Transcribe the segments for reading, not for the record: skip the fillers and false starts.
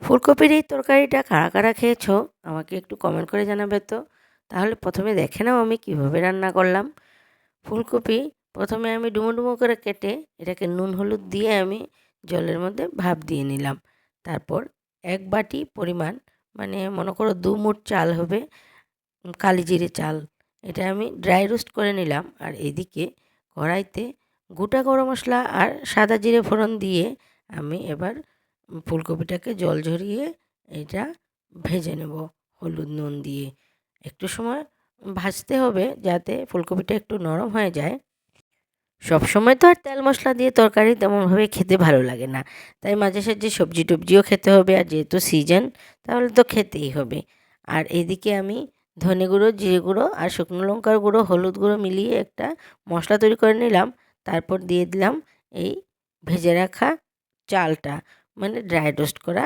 ফুলকপির এই তরকারিটা কারা কারা খেয়েছো আমাকে একটু কমেন্ট করে জানাবে তো। তাহলে প্রথমে দেখে নাও আমি কিভাবে রান্না করলাম। ফুলকপি প্রথমে আমি ডুমো ডুমো করে কেটে এটাকে নুন হলুদ দিয়ে আমি জলের মধ্যে ভাপ দিয়ে নিলাম। তারপর 1 বাটি পরিমাণ, মানে মনে করো 2 মুঠ চাল হবে, কালি জিরে চাল, এটা আমি ড্রাই রোস্ট করে নিলাম। আর এদিকে কড়াইতে গোটা গরম মশলা আর সাদা জিরে ফোড়ন দিয়ে আমি এবার ফুলকপিটাকে জল ঝরিয়ে এটা ভেজে নেব হলুদ নুন দিয়ে। একটু সময় ভাজতে হবে যাতে ফুলকপিটা একটু নরম হয়ে যায়। সবসময় তো আর তেল মশলা দিয়ে তরকারি তেমনভাবে খেতে ভালো লাগে না, তাই মাঝে সাঝে সবজি টবজিও খেতে হবে, আর যেহেতু সিজন তাহলে তো খেতেই হবে। আর এদিকে আমি ধনে গুঁড়ো, জিরে গুঁড়ো আর শুকনো লঙ্কার গুঁড়ো, হলুদ গুঁড়ো মিলিয়ে একটা মশলা তৈরি করে নিলাম। তারপর দিয়ে দিলাম এই ভেজে রাখা চালটা, মানে ড্রাই রোস্ট করা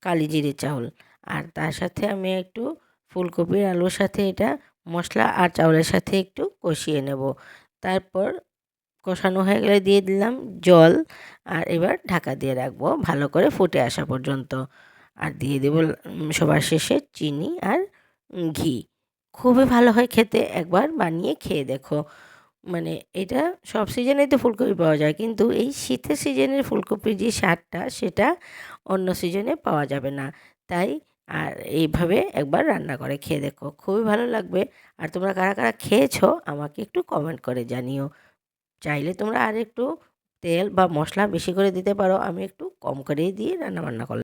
কালি জিরে চাউল। আর তার সাথে আমি একটু ফুলকপির আলুর সাথে এটা মশলা আর চাউলের সাথে একটু কষিয়ে নেব। তারপর কষানো হয়ে গেলে দিয়ে দিলাম জল। আর এবার ঢাকা দিয়ে রাখবো ভালো করে ফুটে আসা পর্যন্ত। আর দিয়ে দেবো সবার শেষে চিনি আর ঘি। খুবই ভালো হয় খেতে, একবার বানিয়ে খেয়ে দেখো। মানে এটা সব সিজনেই তো ফুলকপি পাওয়া যায়, কিন্তু এই শীতের সিজনের ফুলকপির যে স্বাদটা সেটা অন্য সিজনে পাওয়া যাবে না। তাই আর এইভাবে একবার রান্না করে খেয়ে দেখো, খুবই ভালো লাগবে। আর তোমরা কারা কারা খেয়েছো আমাকে একটু কমেন্ট করে জানিও। চাইলে তোমরা আর একটু তেল বা মশলা বেশি করে দিতে পারো, আমি একটু কম করেই দিয়ে রান্না বান্না করলাম।